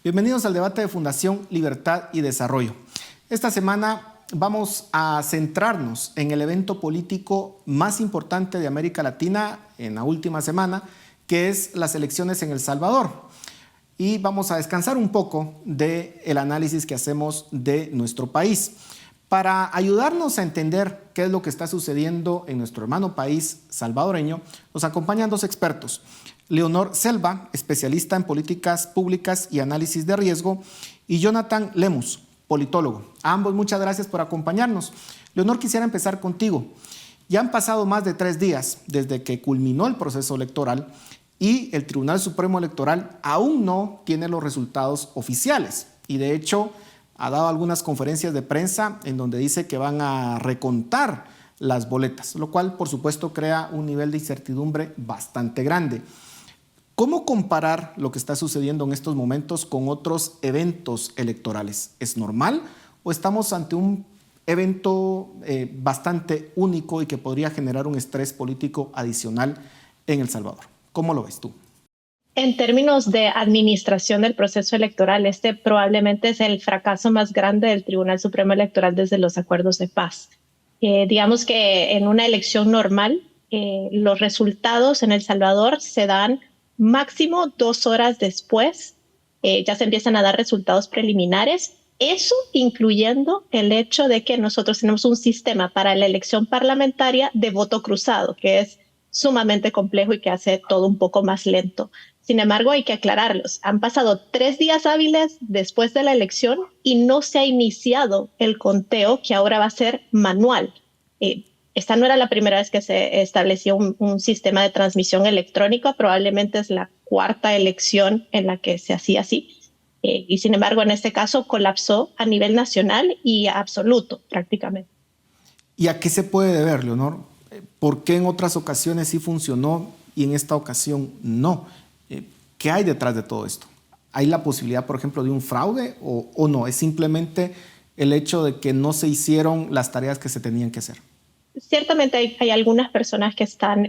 Bienvenidos al debate de Fundación Libertad y Desarrollo. Esta semana vamos a centrarnos en el evento político más importante de América Latina en la última semana, que es las elecciones en El Salvador. Y vamos a descansar un poco del análisis que hacemos de nuestro país. Para ayudarnos a entender qué es lo que está sucediendo en nuestro hermano país salvadoreño, nos acompañan dos expertos. Leonor Selva, especialista en políticas públicas y análisis de riesgo, y Jonathan Lemus, politólogo. A ambos muchas gracias por acompañarnos. Leonor, quisiera empezar contigo. Ya han pasado más de 3 días desde que culminó el proceso electoral y el Tribunal Supremo Electoral aún no tiene los resultados oficiales. Y de hecho, ha dado algunas conferencias de prensa en donde dice que van a recontar las boletas, lo cual, por supuesto, crea un nivel de incertidumbre bastante grande. ¿Cómo comparar lo que está sucediendo en estos momentos con otros eventos electorales? ¿Es normal o estamos ante un evento bastante único y que podría generar un estrés político adicional en El Salvador? ¿Cómo lo ves tú? En términos de administración del proceso electoral, este probablemente es el fracaso más grande del Tribunal Supremo Electoral desde los acuerdos de paz. Digamos que en una elección normal, los resultados en El Salvador se dan máximo 2 horas después. Ya se empiezan a dar resultados preliminares. Eso incluyendo el hecho de que nosotros tenemos un sistema para la elección parlamentaria de voto cruzado, que es sumamente complejo y que hace todo un poco más lento. Sin embargo, hay que aclararlos. Han pasado 3 días hábiles después de la elección y no se ha iniciado el conteo, que ahora va a ser manual. Esta no era la primera vez que se estableció un sistema de transmisión electrónica, probablemente es la 4ª elección en la que se hacía así. Y sin embargo, en este caso colapsó a nivel nacional y absoluto prácticamente. ¿Y a qué se puede deber, Leonor? ¿Por qué en otras ocasiones sí funcionó y en esta ocasión no? ¿Qué hay detrás de todo esto? ¿Hay la posibilidad, por ejemplo, de un fraude o no? ¿Es simplemente el hecho de que no se hicieron las tareas que se tenían que hacer? Ciertamente hay algunas personas que están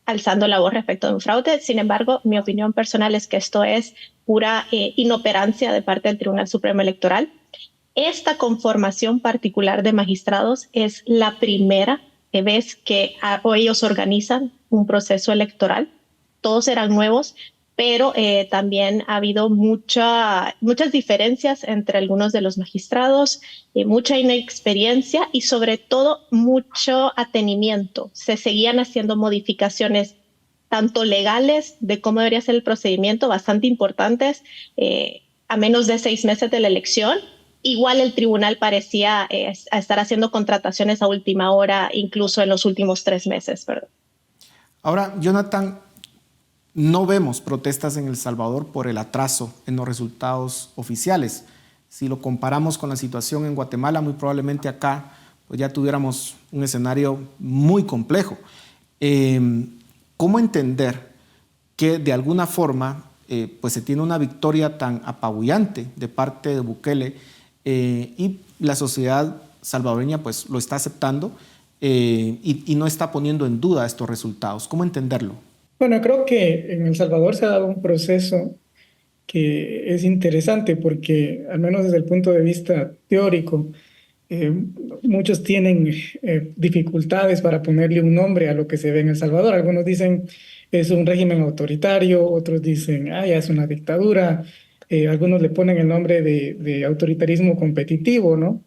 alzando la voz respecto de un fraude. Sin embargo, mi opinión personal es que esto es pura inoperancia de parte del Tribunal Supremo Electoral. Esta conformación particular de magistrados es la primera vez que ellos organizan un proceso electoral. Todos eran nuevos, pero también ha habido muchas diferencias entre algunos de los magistrados, mucha inexperiencia y sobre todo mucho atenimiento. Se seguían haciendo modificaciones tanto legales de cómo debería ser el procedimiento, bastante importantes, a menos de 6 meses de la elección. Igual el tribunal parecía estar haciendo contrataciones a última hora, incluso en los últimos 3 meses. ¿Verdad? Ahora, Jonathan, no vemos protestas en El Salvador por el atraso en los resultados oficiales. Si lo comparamos con la situación en Guatemala, muy probablemente acá pues ya tuviéramos un escenario muy complejo. ¿Cómo entender que de alguna forma pues se tiene una victoria tan apabullante de parte de Bukele y la sociedad salvadoreña pues lo está aceptando y no está poniendo en duda estos resultados? ¿Cómo entenderlo? Bueno, creo que en El Salvador se ha dado un proceso que es interesante porque, al menos desde el punto de vista teórico, eh, muchos tienen dificultades para ponerle un nombre a lo que se ve en El Salvador. Algunos dicen es un régimen autoritario, otros dicen ya es una dictadura, algunos le ponen el nombre de autoritarismo competitivo, ¿no?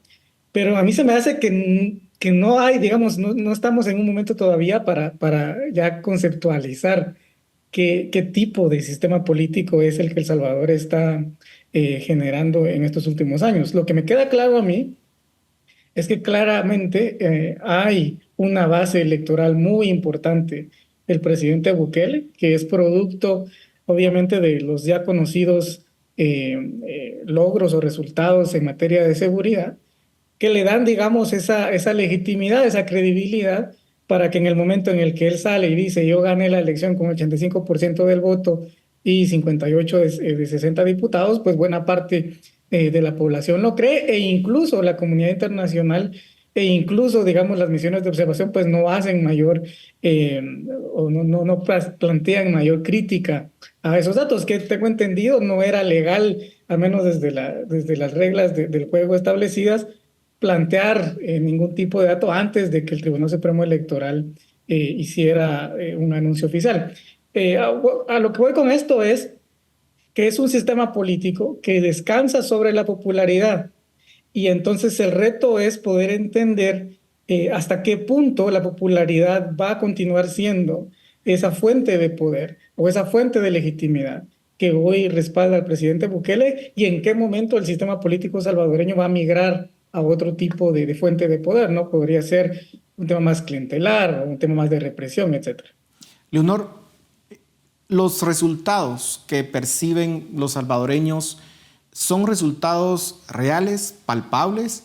Pero a mí se me hace que no hay, digamos, no estamos en un momento todavía para ya conceptualizar qué tipo de sistema político es el que El Salvador está generando en estos últimos años. Lo que me queda claro a mí es que claramente hay una base electoral muy importante del presidente Bukele, que es producto, obviamente, de los ya conocidos logros o resultados en materia de seguridad que le dan, digamos, esa legitimidad, esa credibilidad, para que en el momento en el que él sale y dice, yo gané la elección con 85% del voto y 58 de 60 diputados, pues buena parte de la población lo cree e incluso la comunidad internacional e incluso, digamos, las misiones de observación pues no hacen mayor eh, o no plantean mayor crítica a esos datos, que tengo entendido no era legal, al menos desde las reglas del juego establecidas, plantear ningún tipo de dato antes de que el Tribunal Supremo Electoral hiciera un anuncio oficial. A lo que voy con esto es que es un sistema político que descansa sobre la popularidad y entonces el reto es poder entender hasta qué punto la popularidad va a continuar siendo esa fuente de poder o esa fuente de legitimidad que hoy respalda al presidente Bukele y en qué momento el sistema político salvadoreño va a migrar a otro tipo de fuente de poder, ¿no? Podría ser un tema más clientelar, un tema más de represión, etcétera. Leonor, los resultados que perciben los salvadoreños son resultados reales, palpables,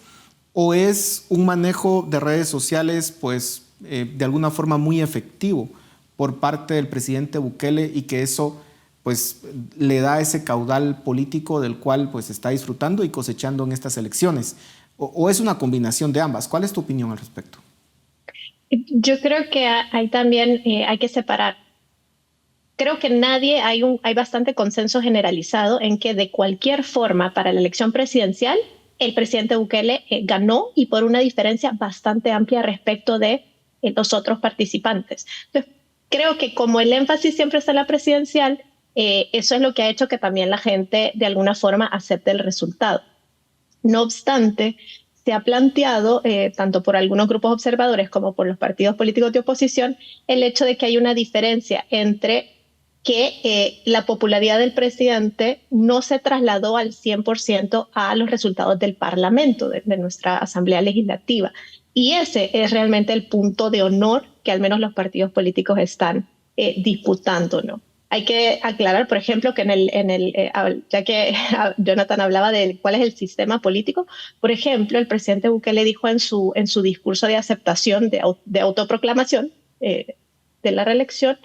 o es un manejo de redes sociales, pues, de alguna forma muy efectivo por parte del presidente Bukele y que eso, pues, le da ese caudal político del cual, pues, está disfrutando y cosechando en estas elecciones? ¿O es una combinación de ambas? ¿Cuál es tu opinión al respecto? Yo creo que hay también, hay que separar. Creo que hay bastante consenso generalizado en que de cualquier forma para la elección presidencial, el presidente Bukele ganó y por una diferencia bastante amplia respecto de los otros participantes. Entonces, creo que como el énfasis siempre está en la presidencial, eso es lo que ha hecho que también la gente de alguna forma acepte el resultado. No obstante, se ha planteado, tanto por algunos grupos observadores como por los partidos políticos de oposición, el hecho de que hay una diferencia entre que la popularidad del presidente no se trasladó al 100% a los resultados del Parlamento, de nuestra Asamblea Legislativa. Y ese es realmente el punto de honor que al menos los partidos políticos están disputando, ¿no? Hay que aclarar, por ejemplo, que ya que Jonathan hablaba de cuál es el sistema político, por ejemplo, el presidente Bukele dijo en su discurso de aceptación, de autoproclamación de la reelección,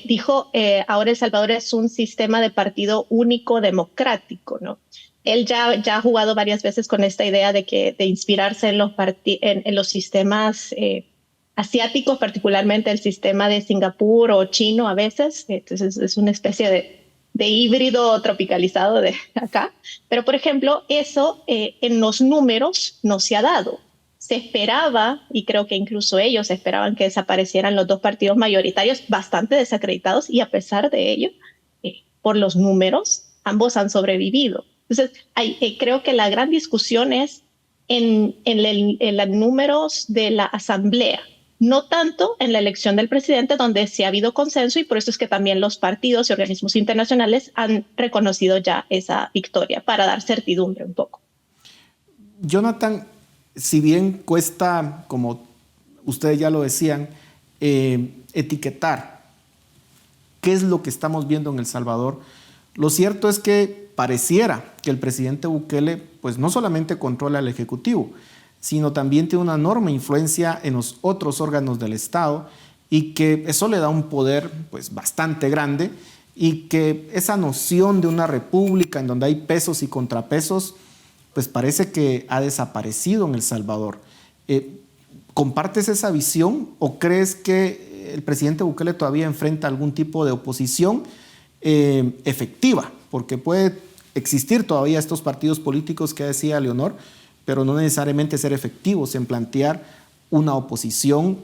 dijo, ahora El Salvador es un sistema de partido único democrático, ¿no? Él ya ha jugado varias veces con esta idea de inspirarse en los sistemas asiáticos, particularmente el sistema de Singapur o chino a veces. Entonces es una especie de híbrido tropicalizado de acá. Pero, por ejemplo, eso en los números no se ha dado. Se esperaba, y creo que incluso ellos esperaban que desaparecieran los dos partidos mayoritarios bastante desacreditados, y a pesar de ello, por los números, ambos han sobrevivido. Entonces, creo que la gran discusión es en los números de la asamblea, no tanto en la elección del presidente, donde sí ha habido consenso, y por eso es que también los partidos y organismos internacionales han reconocido ya esa victoria para dar certidumbre un poco. Jonathan, si bien cuesta, como ustedes ya lo decían, etiquetar qué es lo que estamos viendo en El Salvador, lo cierto es que pareciera que el presidente Bukele pues no solamente controla el Ejecutivo, sino también tiene una enorme influencia en los otros órganos del Estado y que eso le da un poder pues bastante grande y que esa noción de una república en donde hay pesos y contrapesos pues parece que ha desaparecido en El Salvador. ¿Compartes esa visión o crees que el presidente Bukele todavía enfrenta algún tipo de oposición efectiva? Porque puede existir todavía estos partidos políticos que decía Leonor, pero no necesariamente ser efectivos en plantear una oposición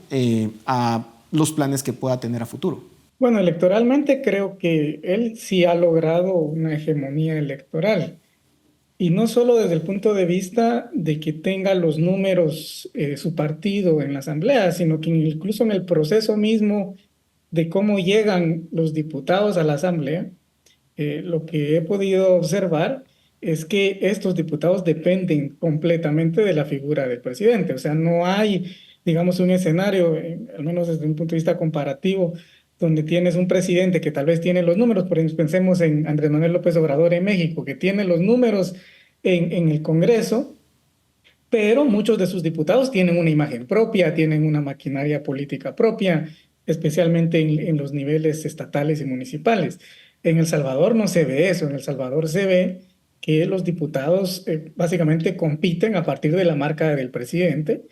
a los planes que pueda tener a futuro. Bueno, electoralmente creo que él sí ha logrado una hegemonía electoral. Y no solo desde el punto de vista de que tenga los números su partido en la asamblea, sino que incluso en el proceso mismo de cómo llegan los diputados a la asamblea, lo que he podido observar es que estos diputados dependen completamente de la figura del presidente. O sea, no hay, digamos, un escenario, al menos desde un punto de vista comparativo, donde tienes un presidente que tal vez tiene los números, por ejemplo, pensemos en Andrés Manuel López Obrador en México, que tiene los números en el Congreso, pero muchos de sus diputados tienen una imagen propia, tienen una maquinaria política propia, especialmente en los niveles estatales y municipales. En El Salvador no se ve eso, en El Salvador se ve que los diputados básicamente compiten a partir de la marca del presidente.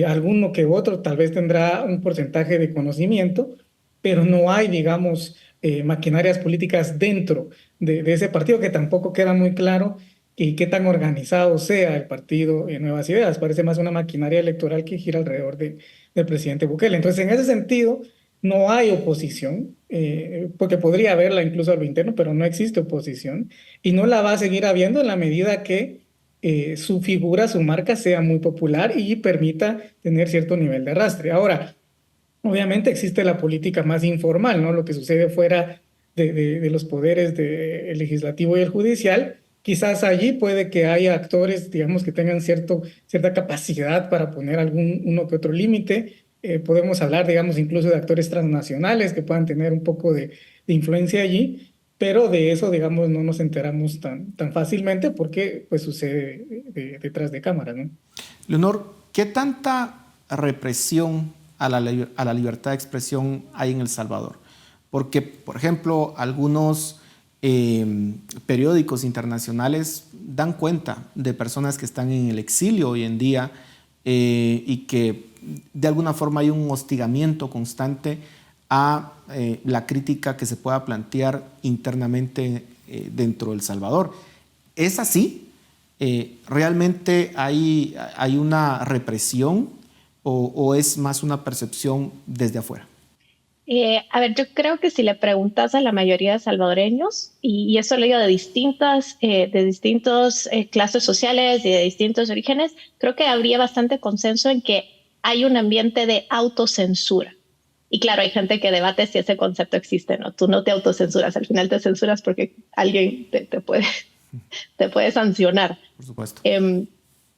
Alguno que otro tal vez tendrá un porcentaje de conocimiento, pero no hay, digamos, maquinarias políticas dentro de ese partido, que tampoco queda muy claro y qué tan organizado sea el partido Nuevas Ideas. Parece más una maquinaria electoral que gira alrededor del presidente Bukele. Entonces, en ese sentido, no hay oposición, porque podría haberla incluso a lo interno, pero no existe oposición y no la va a seguir habiendo en la medida que su figura, su marca sea muy popular y permita tener cierto nivel de arrastre. Ahora, obviamente existe la política más informal, ¿no? Lo que sucede fuera de los poderes del legislativo y el judicial. Quizás allí puede que haya actores, digamos, que tengan cierta capacidad para poner uno que otro límite. Podemos hablar, digamos, incluso de actores transnacionales que puedan tener un poco de influencia allí, pero de eso, digamos, no nos enteramos tan fácilmente porque pues sucede detrás de cámara, ¿no? Leonor, ¿qué tanta represión a la libertad de expresión hay en El Salvador? Porque, por ejemplo, algunos periódicos internacionales dan cuenta de personas que están en el exilio hoy en día y que de alguna forma hay un hostigamiento constante a la crítica que se pueda plantear internamente dentro de El Salvador. ¿Es así? ¿Realmente hay una represión o es más una percepción desde afuera? A ver, yo creo que si le preguntas a la mayoría de salvadoreños, y eso lo digo de distintas clases sociales y de distintos orígenes, creo que habría bastante consenso en que hay un ambiente de autocensura. Y claro, hay gente que debate si ese concepto existe, ¿no? Tú no te autocensuras, al final te censuras porque alguien te puede sancionar. Por supuesto.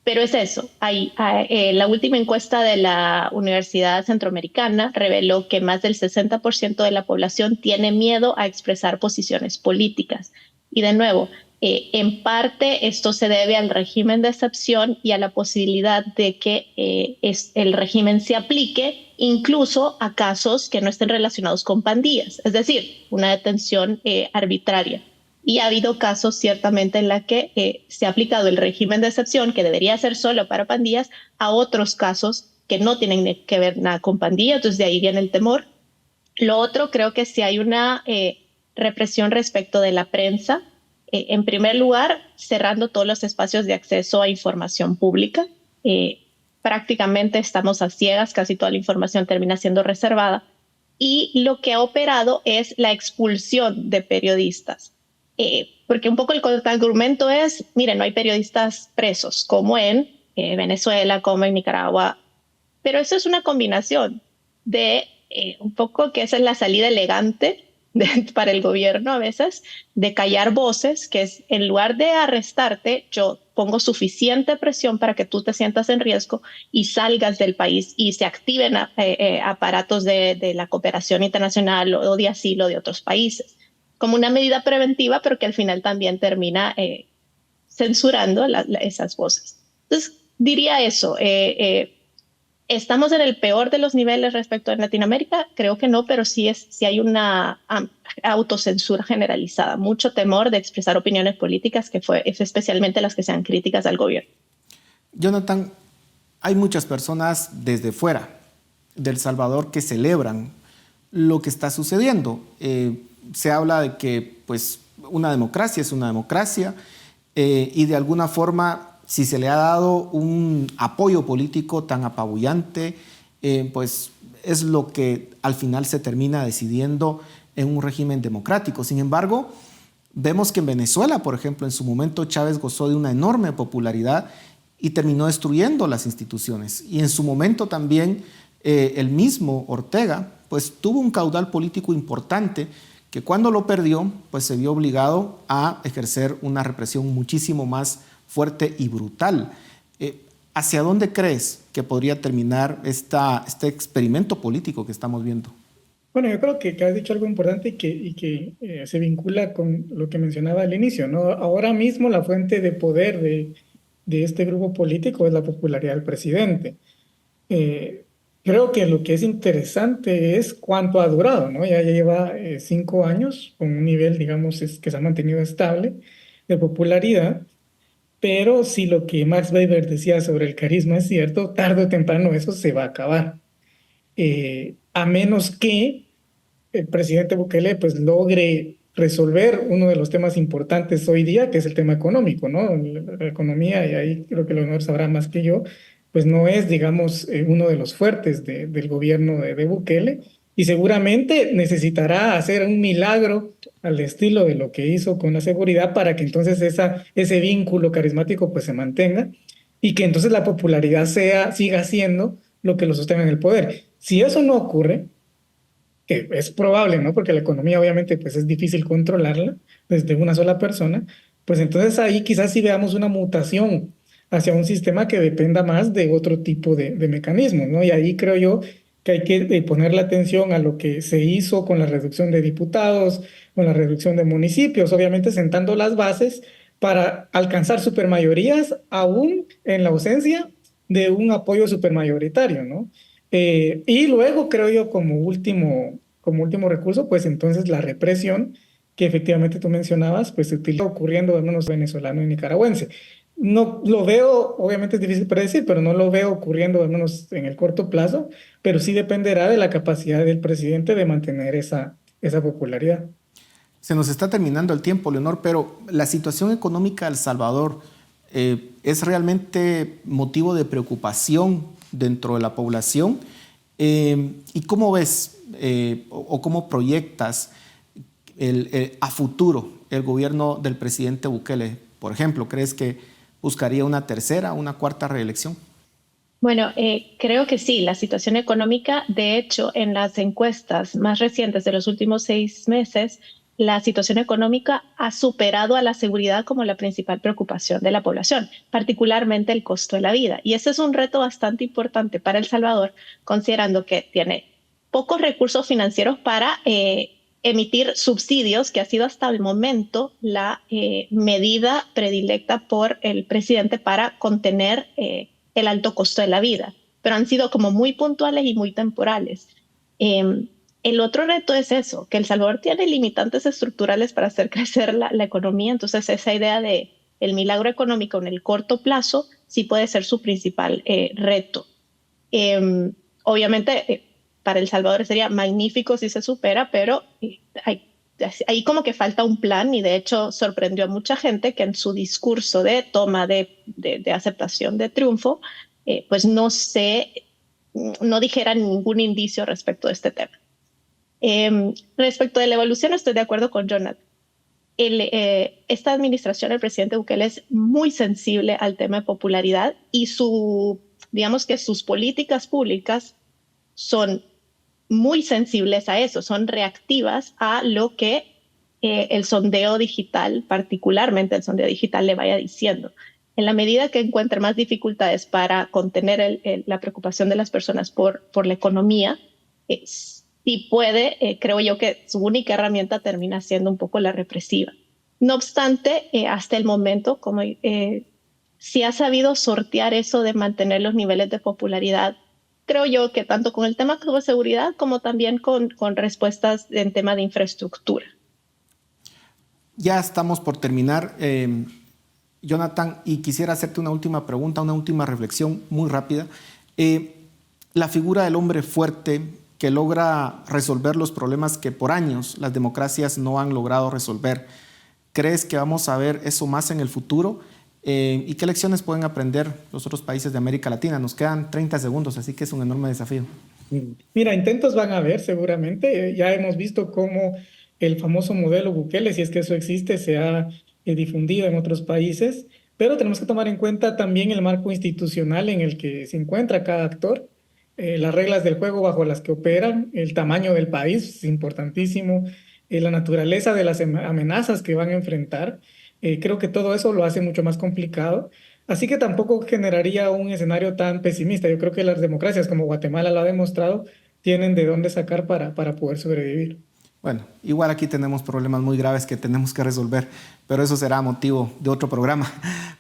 Pero es eso. La última encuesta de la Universidad Centroamericana reveló que más del 60% de la población tiene miedo a expresar posiciones políticas. Y de nuevo, en parte esto se debe al régimen de excepción y a la posibilidad de que el régimen se aplique incluso a casos que no estén relacionados con pandillas, es decir, una detención arbitraria. Y ha habido casos ciertamente en la que se ha aplicado el régimen de excepción, que debería ser solo para pandillas, a otros casos que no tienen que ver nada con pandillas, entonces de ahí viene el temor. Lo otro, creo que sí hay una represión respecto de la prensa. En primer lugar, cerrando todos los espacios de acceso a información pública. Prácticamente estamos a ciegas, casi toda la información termina siendo reservada. Y lo que ha operado es la expulsión de periodistas. Porque un poco el argumento es, miren, no hay periodistas presos, como en Venezuela, como en Nicaragua, pero eso es una combinación de un poco que esa es la salida elegante para el gobierno a veces, de callar voces, que es en lugar de arrestarte, yo pongo suficiente presión para que tú te sientas en riesgo y salgas del país y se activen aparatos de la cooperación internacional o de asilo de otros países, como una medida preventiva, pero que al final también termina censurando esas voces. Entonces, diría eso. ¿Estamos en el peor de los niveles respecto a Latinoamérica? Creo que no, pero sí hay una autocensura generalizada, mucho temor de expresar opiniones políticas, es especialmente las que sean críticas al gobierno. Jonathan, hay muchas personas desde fuera de El Salvador que celebran lo que está sucediendo. Se habla de que pues, una democracia es una democracia y de alguna forma, si se le ha dado un apoyo político tan apabullante, pues es lo que al final se termina decidiendo en un régimen democrático. Sin embargo, vemos que en Venezuela, por ejemplo, en su momento Chávez gozó de una enorme popularidad y terminó destruyendo las instituciones. Y en su momento también el mismo Ortega pues tuvo un caudal político importante que cuando lo perdió, pues se vio obligado a ejercer una represión muchísimo más fuerte y brutal. ¿Hacia dónde crees que podría terminar este experimento político que estamos viendo? Bueno, yo creo que has dicho algo importante y que se vincula con lo que mencionaba al inicio, ¿no? Ahora mismo la fuente de poder de este grupo político es la popularidad del presidente. Creo que lo que es interesante es cuánto ha durado, ¿no? Ya lleva 5 años con un nivel, digamos, que se ha mantenido estable. de popularidad, pero si lo que Max Weber decía sobre el carisma es cierto, tarde o temprano eso se va a acabar. A menos que el presidente Bukele pues logre resolver uno de los temas importantes hoy día, que es el tema económico, ¿no? La economía, y ahí creo que Leonor sabrá más que yo, pues no es, digamos, uno de los fuertes del gobierno de Bukele, y seguramente necesitará hacer un milagro al estilo de lo que hizo con la seguridad para que entonces ese vínculo carismático pues se mantenga y que entonces la popularidad siga siendo lo que lo sostenga en el poder. Si eso no ocurre, que es probable, ¿no? Porque la economía obviamente pues es difícil controlarla desde una sola persona, pues entonces ahí quizás sí veamos una mutación hacia un sistema que dependa más de otro tipo de mecanismos, ¿no? Y ahí creo yo que hay que poner la atención a lo que se hizo con la reducción de diputados, con la reducción de municipios, obviamente sentando las bases para alcanzar supermayorías aún en la ausencia de un apoyo supermayoritario, ¿no? Y luego creo yo como último recurso, pues entonces la represión que efectivamente tú mencionabas, pues se utiliza ocurriendo al menos venezolano y nicaragüense. No lo veo, obviamente es difícil predecir, pero no lo veo ocurriendo al menos en el corto plazo, pero sí dependerá de la capacidad del presidente de mantener esa popularidad. Se nos está terminando el tiempo, Leonor, pero la situación económica de El Salvador es realmente motivo de preocupación dentro de la población. ¿Y cómo ves o cómo proyectas a futuro el gobierno del presidente Bukele? Por ejemplo, ¿crees que buscaría una tercera, una cuarta reelección? Bueno, creo que sí, la situación económica, de hecho, en las encuestas más recientes de los últimos 6 meses, la situación económica ha superado a la seguridad como la principal preocupación de la población, particularmente el costo de la vida. Y ese es un reto bastante importante para El Salvador, considerando que tiene pocos recursos financieros para emitir subsidios, que ha sido hasta el momento la medida predilecta por el presidente para contener el alto costo de la vida, pero han sido como muy puntuales y muy temporales. El otro reto es eso, que El Salvador tiene limitantes estructurales para hacer crecer la economía, entonces esa idea de el milagro económico en el corto plazo sí puede ser su principal reto. Obviamente, para El Salvador sería magnífico si se supera, pero ahí como que falta un plan y de hecho sorprendió a mucha gente que en su discurso de toma de aceptación de triunfo, pues no dijera ningún indicio respecto de este tema. Respecto de la evolución, estoy de acuerdo con Jonathan. Esta administración, el presidente Bukele, es muy sensible al tema de popularidad y digamos que sus políticas públicas son muy sensibles a eso, son reactivas a lo que el sondeo digital, particularmente el sondeo digital, le vaya diciendo. En la medida que encuentre más dificultades para contener la preocupación de las personas por la economía, sí puede, creo yo que su única herramienta termina siendo un poco la represiva. No obstante, hasta el momento, como sí ha sabido sortear eso de mantener los niveles de popularidad, creo yo que tanto con el tema de seguridad como también con respuestas en tema de infraestructura. Ya estamos por terminar, Jonathan, y quisiera hacerte una última pregunta, una última reflexión muy rápida. La figura del hombre fuerte que logra resolver los problemas que por años las democracias no han logrado resolver. ¿Crees que vamos a ver eso más en el futuro? ¿Y qué lecciones pueden aprender los otros países de América Latina? Nos quedan 30 segundos, así que es un enorme desafío. Mira, intentos van a haber seguramente. Ya hemos visto cómo el famoso modelo Bukele, si es que eso existe, se ha difundido en otros países, pero tenemos que tomar en cuenta también el marco institucional en el que se encuentra cada actor. Las reglas del juego bajo las que operan, el tamaño del país es importantísimo, la naturaleza de las amenazas que van a enfrentar. Creo que todo eso lo hace mucho más complicado. Así que tampoco generaría un escenario tan pesimista. Yo creo que las democracias, como Guatemala lo ha demostrado, tienen de dónde sacar para poder sobrevivir. Bueno, igual aquí tenemos problemas muy graves que tenemos que resolver, pero eso será motivo de otro programa.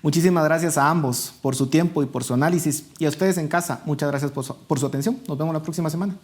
Muchísimas gracias a ambos por su tiempo y por su análisis. Y a ustedes en casa, muchas gracias por su atención. Nos vemos la próxima semana.